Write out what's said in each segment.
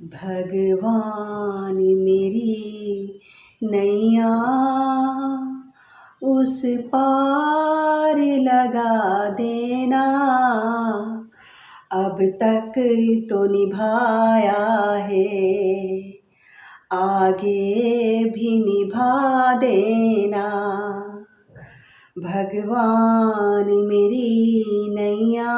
भगवान मेरी नैया उस पार लगा देना। अब तक तो निभाया है, आगे भी निभा देना। भगवान मेरी नैया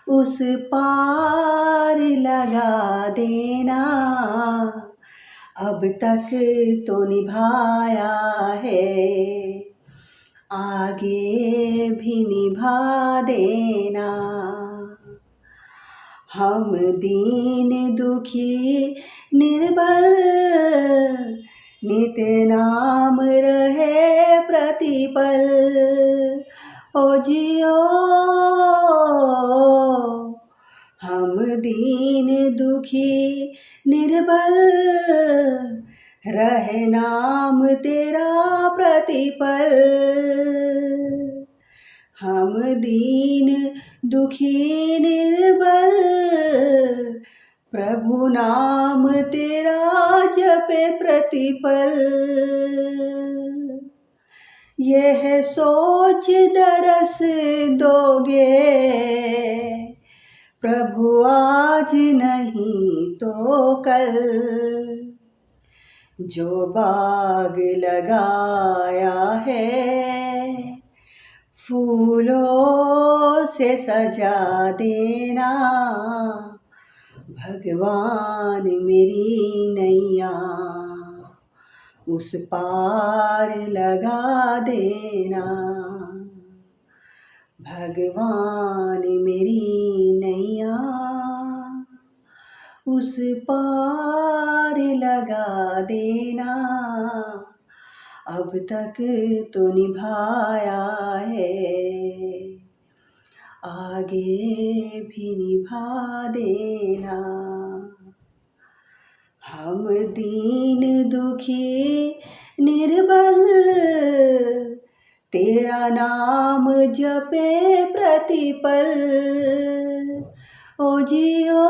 उस पार लगा देना। अब तक तो निभाया है, आगे भी निभा देना। हम दीन दुखी निर्बल नित नाम रहे प्रतिपल। ओ जियो हम दीन दुखी निर्बल रहे नाम तेरा प्रतिपल। हम दीन दुखी निर्बल प्रभु नाम तेरा जपे प्रतिपल। यह सोच दरस दोगे प्रभु आज नहीं तो कल। जो बाग लगाया है फूलों से सजा देना। भगवान मेरी नैया उस पार लगा देना। भगवान मेरी नैया उस पार लगा देना। अब तक तो निभाया है, आगे भी निभा देना। हम दीन दुखी निर्बल तेरा नाम जपे प्रतिपल। ओ जियो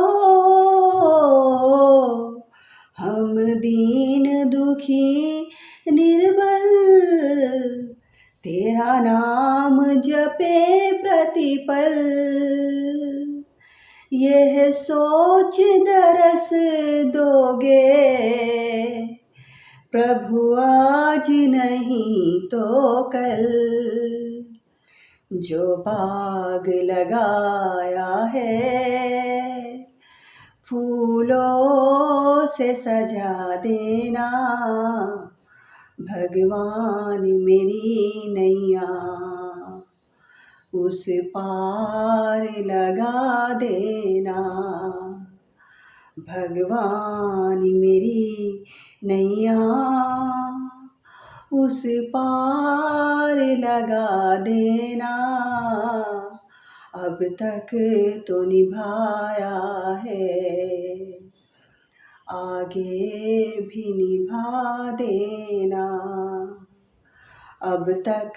हम दीन दुखी निर्बल तेरा नाम जपे प्रतिपल। यह सोच दरस दोगे प्रभु आज नहीं तो कल। जो बाग लगाया है फूलों से सजा देना। भगवान मेरी नैया उस पार लगा देना। भगवान मेरी नैया उस पार लगा देना। अब तक तो निभाया है, आगे भी निभा देना। अब तक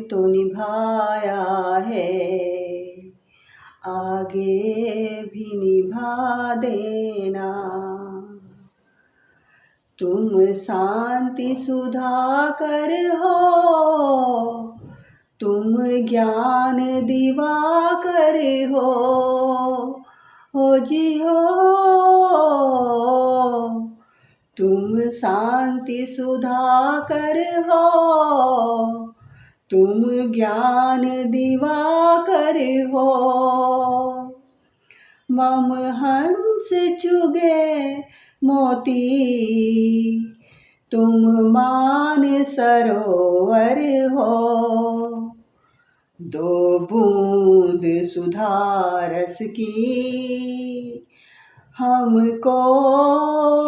तो निभाया है, आगे भी निभा देना। तुम शांति सुधाकर हो, तुम ज्ञान दिवाकर हो जियो। तुम शांति सुधाकर हो, तुम ज्ञान दिवाकर हो। मम हंस चुगे मोती तुम मान सरोवर हो। दो बूंद सुधा रस की हमको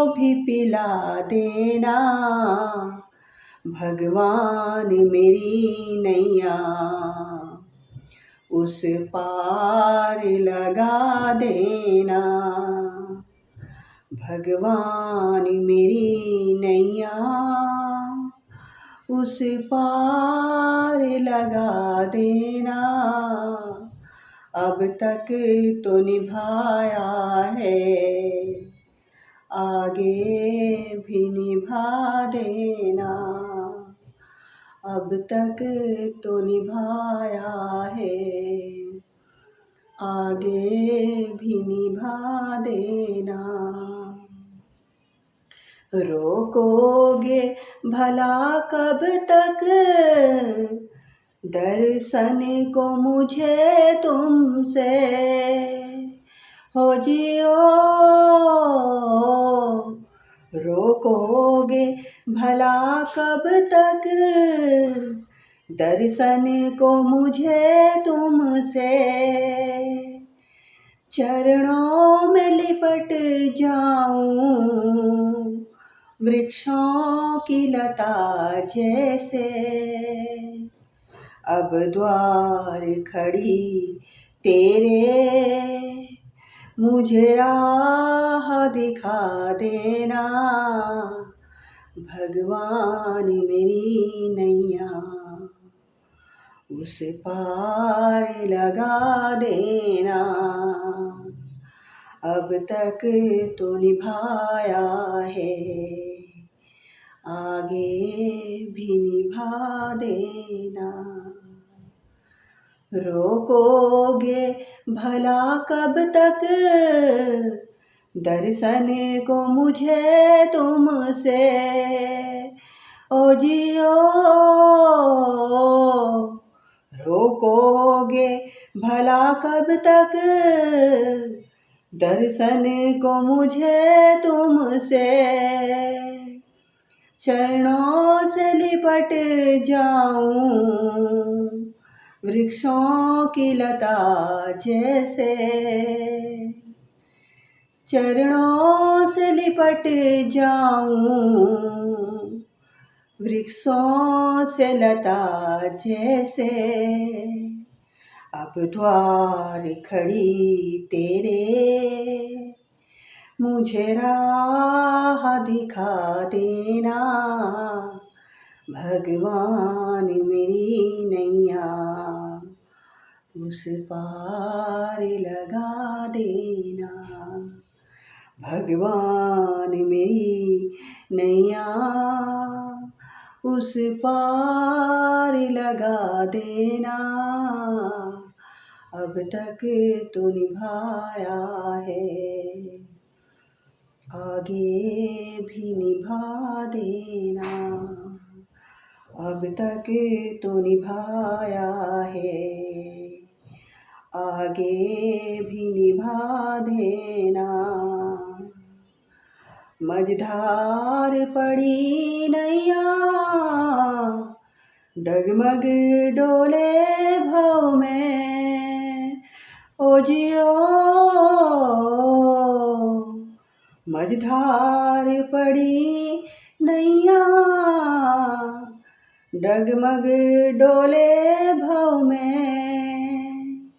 भी पिला देना। भगवान मेरी नैया उस पार लगा देना। भगवान मेरी नैया उस पार लगा देना। अब तक तो निभाया है, आगे भी निभा देना। अब तक तो निभाया है, आगे भी निभा देना। रोकोगे भला कब तक दर्शन को मुझे तुमसे, हो जियो। रोकोगे भला कब तक दर्शन को मुझे तुमसे, चरणों में लिपट जाऊं वृक्षों की लता जैसे। अब द्वार खड़ी तेरे, मुझे राह दिखा देना। भगवान मेरी नैया उस पार लगा देना। अब तक तो निभाया है, आगे भी निभा देना। रोकोगे भला कब तक दर्शन को मुझे तुमसे, ओ जियो। रोकोगे भला कब तक दर्शन को मुझे तुमसे, चरणों से लिपट जाऊं वृक्षों की लता जैसे। चरणों से लिपट जाऊं वृक्षों से लता जैसे। अब द्वार खड़ी तेरे, मुझे राह दिखा देना। भगवान मेरी नैया उस पार लगा देना। भगवान मेरी नैया उस पार लगा देना। अब तक तो निभाया है, आगे भी निभा देना। अब तक तो निभाया है, आगे भी निभा देना। मझधार पड़ी नैया डगमग डोले भव में, ओ जियो। मझधार पड़ी नैया डगमग डोले भव में,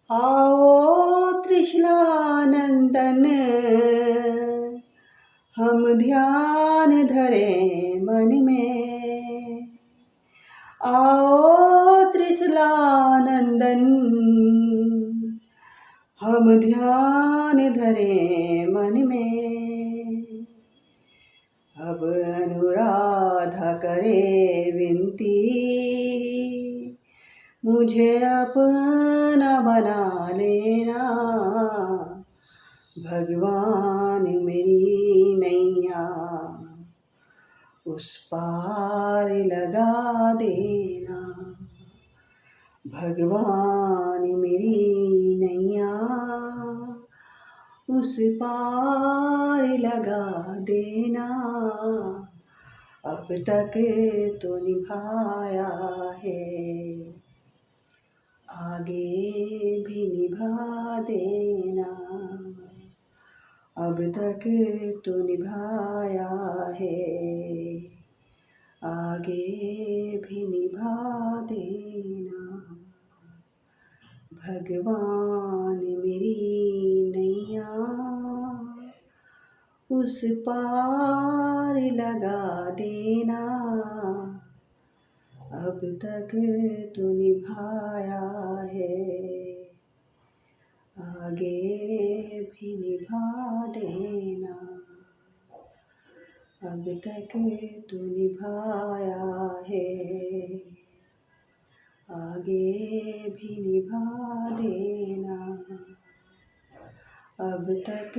आओ त्रिशलानंदन हम ध्यान धरे मन में। आओ त्रिशलानंदन हम ध्यान धरे मन में। अब अनुराधा करे विनती, मुझे अपना बना लेना। भगवान मेरी नैया उस पार लगा देना। भगवान मेरी नैया उस पार लगा देना। अब तक तो निभाया है, आगे भी निभा देना। अब तक तो निभाया है, आगे भी निभा देना। भगवान मेरी नैया उस पार लगा देना। अब तक तो निभाया है। आगे भी निभा देना। अब तक तो निभाया है, आगे भी निभा देना। अब तक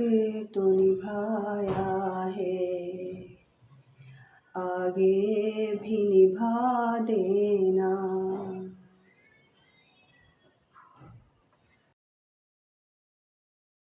तो निभाया है, आगे भी निभा देना।